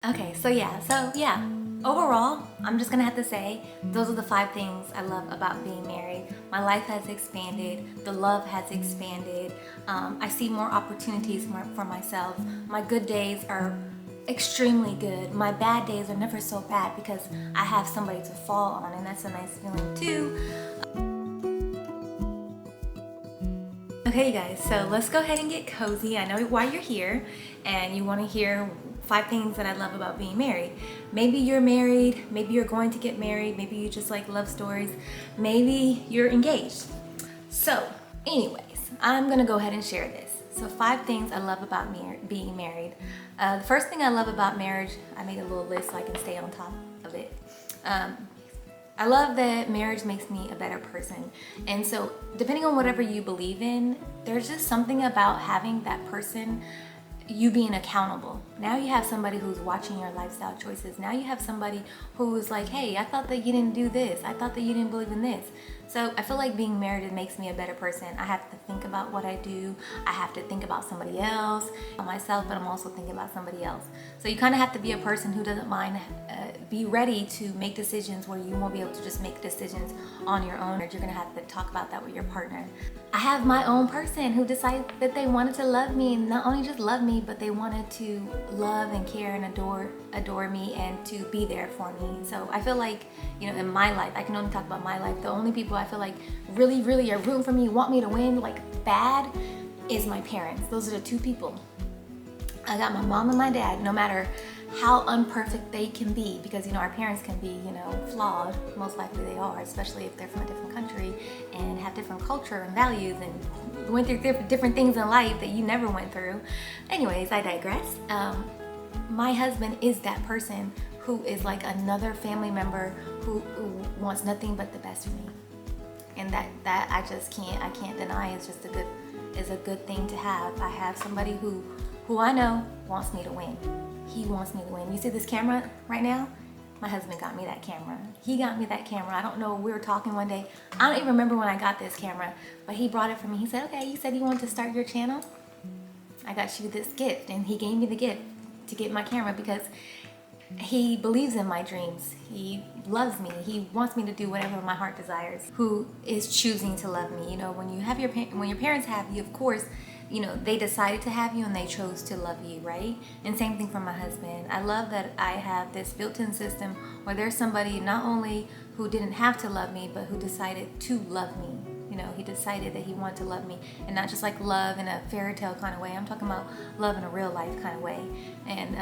Okay, so yeah. Overall, I'm just gonna have to say those are the 5 things I love about being married. My life has expanded, the love has expanded. I see more opportunities for myself. My good days are extremely good. My bad days are never so bad because I have somebody to fall on, and that's a nice feeling too. Okay, you guys, so let's go ahead and get cozy. I know why you're here and you want to hear 5 things that I love about being married. Maybe you're married, maybe you're going to get married, maybe you just like love stories, maybe you're engaged. So, anyways, I'm going to go ahead and share this. So, 5 things I love about being married. The first thing I love about marriage, I made a little list so I can stay on top of it. I love that marriage makes me a better person. And so, depending on whatever you believe in, there's just something about having that person, you being accountable. Now you have somebody who's watching your lifestyle choices. Now you have somebody who's like, hey, I thought that you didn't do this. I thought that you didn't believe in this. So I feel like being married, it makes me a better person. I have to think about what I do. I have to think about somebody else, about myself, but I'm also thinking about somebody else. So you kind of have to be a person who doesn't mind, be ready to make decisions where you won't be able to just make decisions on your own, or you're gonna have to talk about that with your partner. I have my own person who decided that they wanted to love me, and not only just love me, but they wanted to love and care and adore me and to be there for me. So I feel like, in my life, I can only talk about my life. The only people I feel like really are rooting for me, want me to win like bad, is my parents. Those are the 2 people. I got my mom and my dad, no matter how unperfect they can be, because our parents can be flawed. Most likely they are, especially if they're from a different country and have different culture and values and went through different things in life that you never went through. Anyways, I digress. My husband is that person who is like another family member who wants nothing but the best for me, and that I can't deny is a good thing to have. I have somebody who I know wants me to win. He wants me to win. You see this camera right now? My husband got me that camera. He got me that camera. I don't know, we were talking one day. I don't even remember when I got this camera, but he brought it for me. He said, okay, you said you wanted to start your channel. I got you this gift. And he gave me the gift to get my camera because he believes in my dreams. He loves me. He wants me to do whatever my heart desires. Who is choosing to love me? When your parents have you, of course, they decided to have you and they chose to love you, right? And same thing for my husband. I love that I have this built-in system where there's somebody not only who didn't have to love me, but who decided to love me. He decided that he wanted to love me, and not just like love in a fairy tale kind of way. I'm talking about love in a real life kind of way. And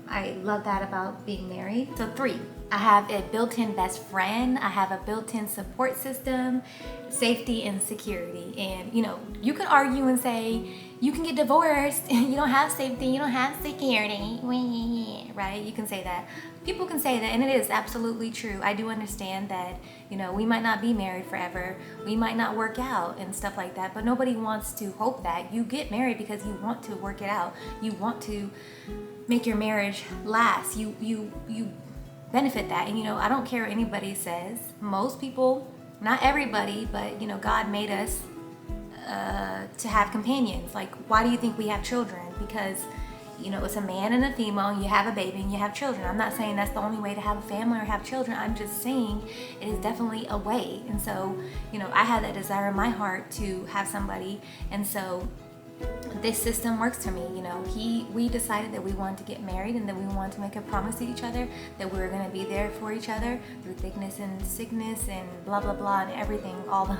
I love that about being married. So 3, I have a built-in best friend. I have a built-in support system, safety and security. And you could argue and say you can get divorced, you don't have safety, you don't have security, right? You can say that. People can say that, and it is absolutely true. I do understand that, we might not be married forever. We might not work out and stuff like that, but nobody wants to hope that. You get married because you want to work it out. You want to make your marriage last. You benefit that. And, I don't care what anybody says. Most people, not everybody, but, God made us to have companions. Like, why do you think we have children? Because it's a man and a female, and you have a baby and you have children. I'm not saying that's the only way to have a family or have children. I'm just saying it is definitely a way. And so, I had that desire in my heart to have somebody. And so this system works for me. We decided that we wanted to get married and that we wanted to make a promise to each other that we were going to be there for each other through thickness and sickness and blah blah blah and everything, all the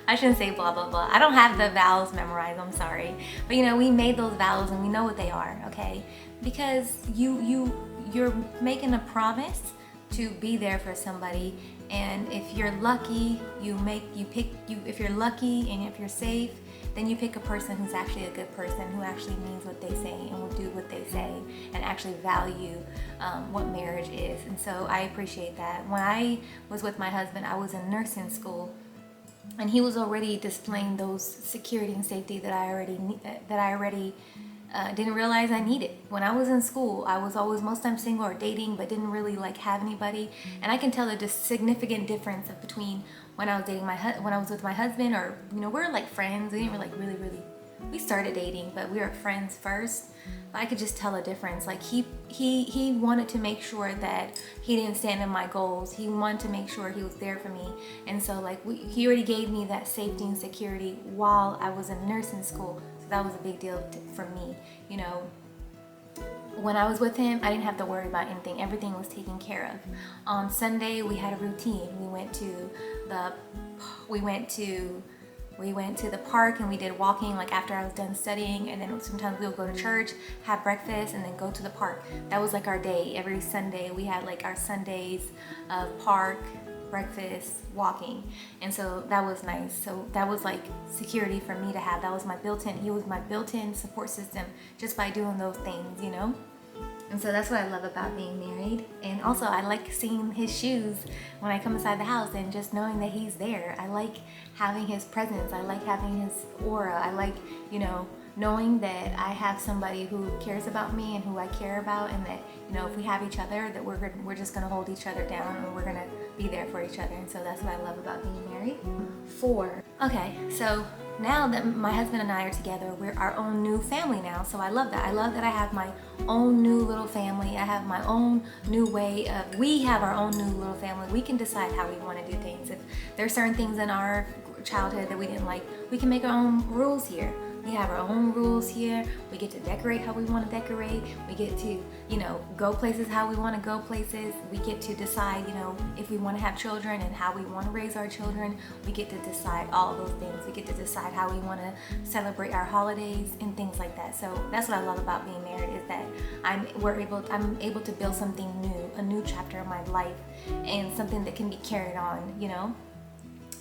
I shouldn't say blah blah blah. I don't have the vows memorized, I'm sorry. But we made those vows and we know what they are, okay? Because you're making a promise to be there for somebody, and if you're lucky, if you're lucky and if you're safe, then you pick a person who's actually a good person, who actually means what they say and will do what they say and actually value what marriage is. And so I appreciate that. When I was with my husband, I was in nursing school, and he was already displaying those security and safety that I already didn't realize I needed. When I was in school, I was always most times single or dating, but didn't really have anybody. And I can tell a significant difference between when I was dating when I was with my husband, or we were like friends. We didn't really we started dating, but we were friends first. But I could just tell a difference. Like he wanted to make sure that he didn't stand in my goals. He wanted to make sure he was there for me. And so like he already gave me that safety and security while I was in nursing school. So that was a big deal for me. You know, when I was with him, I didn't have to worry about anything. Everything was taken care of. On Sunday, we had a routine. We went to the park and we did walking like after I was done studying, and then sometimes we would go to church, have breakfast, and then go to the park. That was like our day. Every Sunday we had like our Sundays of park, breakfast, walking. And so that was nice. So that was like security for me to have. That was he was my built-in support system just by doing those things, you know? And so that's what I love about being married. And also I like seeing his shoes when I come inside the house and just knowing that he's there. I like having his presence. I like having his aura. I like, you know, knowing that I have somebody who cares about me and who I care about, and that, you know, if we have each other, that we're just gonna hold each other down and we're gonna be there for each other. And so that's what I love about being married. 4. Okay, so now that my husband and I are together, we're our own new family now. So I love that. I love that I have my own new little family. I have my own new way of, we have our own new little family. We can decide how we want to do things. If there's certain things in our childhood that we didn't like, we can make our own rules here. We have our own rules here. We get to decorate how we want to decorate. We get to, you know, go places how we want to go places. We get to decide, you know, if we want to have children and how we want to raise our children. We get to decide all those things. We get to decide how we want to celebrate our holidays and things like that. So that's what I love about being married, is that I'm able to build something new, a new chapter of my life, and something that can be carried on, you know.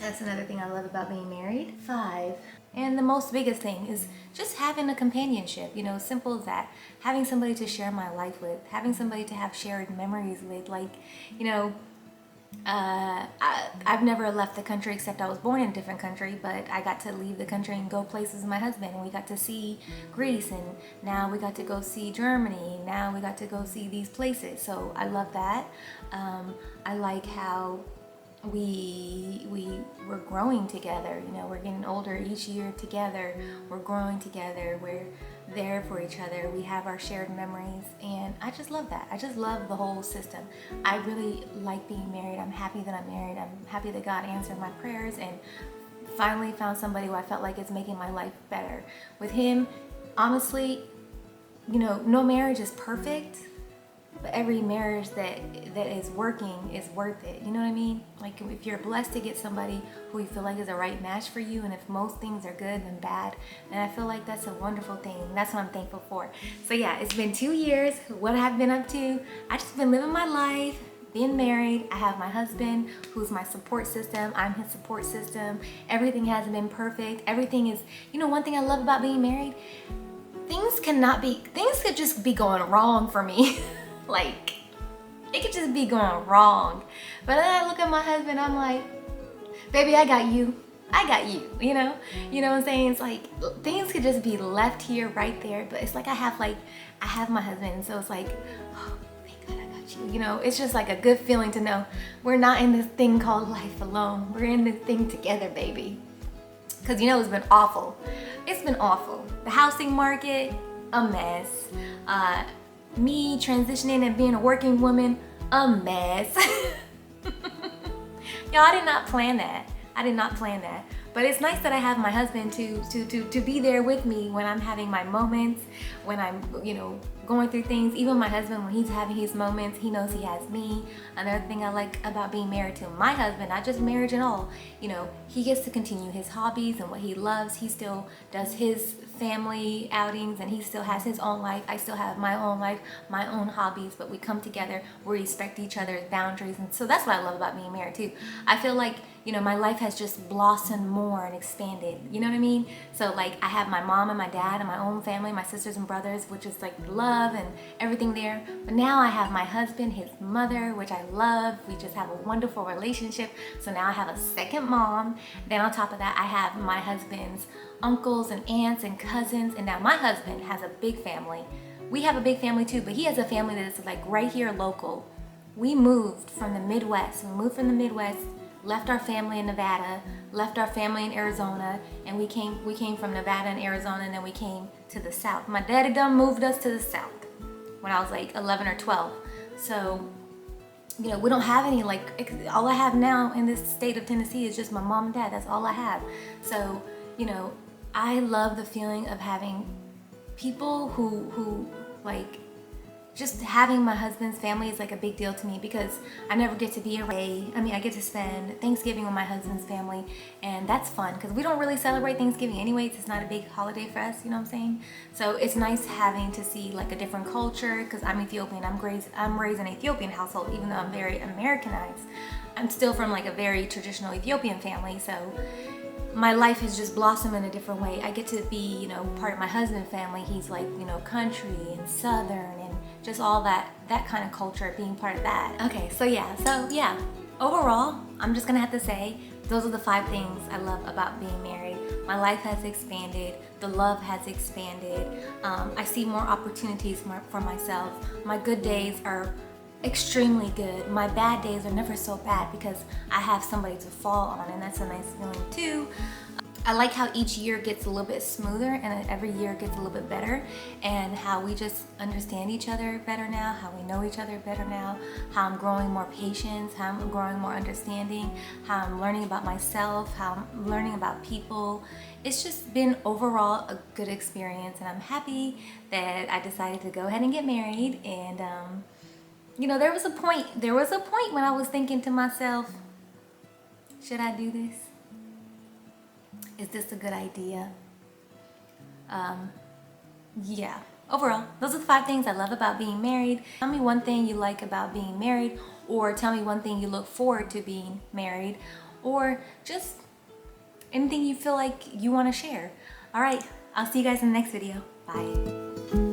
That's another thing I love about being married. 5. And the most biggest thing is just having a companionship, you know, simple as that. Having somebody to share my life with, having somebody to have shared memories with. Like, you know, I've never left the country, except I was born in a different country, but I got to leave the country and go places with my husband, and we got to see Greece, and now we got to go see Germany, now we got to go see these places. So I love that. I like how we're growing together, you know, we're getting older each year together, we're growing together, we're there for each other, we have our shared memories, and I just love that. I just love the whole system. I really like being married. I'm happy that I'm married. I'm happy that God answered my prayers and finally found somebody who I felt like is making my life better. With him, honestly, you know, no marriage is perfect, but every marriage that is working is worth it. You know what I mean? Like, if you're blessed to get somebody who you feel like is a right match for you, and if most things are good and bad, then I feel like that's a wonderful thing. That's what I'm thankful for. So yeah, it's been 2 years. What I've been up to, I just been living my life, being married. I have my husband who's my support system. I'm his support system. Everything hasn't been perfect. Everything is, you know, one thing I love about being married, things could just be going wrong for me. Like, it could just be going wrong. But then I look at my husband, I'm like, baby, I got you, you know? You know what I'm saying? It's like, things could just be left here, right there, but it's like I have my husband, so it's like, oh, thank God I got you. You know, it's just like a good feeling to know we're not in this thing called life alone. We're in this thing together, baby. Because, you know, it's been awful. It's been awful. The housing market, a mess. Me transitioning and being a working woman, a mess. Y'all, I did not plan that. But it's nice that I have my husband to be there with me when I'm having my moments, when I'm, you know, going through things. Even my husband, when he's having his moments, he knows he has me. Another thing I like about being married to my husband, not just marriage and all, you know, he gets to continue his hobbies and what he loves. He still does his family outings and he still has his own life. I still have my own life, my own hobbies, but we come together, we respect each other's boundaries. And so that's what I love about being married too. I feel like, you know, my life has just blossomed more and expanded. You know what I mean? So like, I have my mom and my dad and my own family, my sisters and brothers, which is like love and everything there. But now I have my husband, his mother, which I love. We just have a wonderful relationship. So now I have a second mom. Then on top of that, I have my husband's uncles and aunts and cousins. And now my husband has a big family. We have a big family too, but he has a family that's like right here local. We moved from the Midwest. left our family in Nevada, left our family in Arizona, and we came from Nevada and Arizona, and then we came to the South. My daddy done moved us to the South when I was like 11 or 12. So, you know, we don't have any, like, all I have now in this state of Tennessee is just my mom and dad. That's all I have. So, you know, I love the feeling of having people who like, just having my husband's family is like a big deal to me, because I never get to be away. I mean, I get to spend Thanksgiving with my husband's family, and that's fun because we don't really celebrate Thanksgiving anyways. It's not a big holiday for us, you know what I'm saying? So it's nice having to see like a different culture, because I'm Ethiopian. I'm raised in an Ethiopian household, even though I'm very Americanized. I'm still from like a very traditional Ethiopian family, so my life has just blossomed in a different way. I get to be, you know, part of my husband's family. He's like, you know, country and southern and just all that kind of culture, being part of that. Okay, so yeah. Overall, I'm just gonna have to say, those are the 5 things I love about being married. My life has expanded. The love has expanded. I see more opportunities for myself. My good days are extremely good. My bad days are never so bad because I have somebody to fall on, and that's a nice feeling too. I like how each year gets a little bit smoother and every year gets a little bit better, and how we just understand each other better now, how we know each other better now, how I'm growing more patience, how I'm growing more understanding, how I'm learning about myself, how I'm learning about people. It's just been overall a good experience, and I'm happy that I decided to go ahead and get married. And you know, there was a point when I was thinking to myself, should I do this? Is this a good idea? Yeah. Overall, those are the 5 things I love about being married. Tell me one thing you like about being married, or tell me one thing you look forward to being married, or just anything you feel like you want to share. All right, I'll see you guys in the next video. Bye.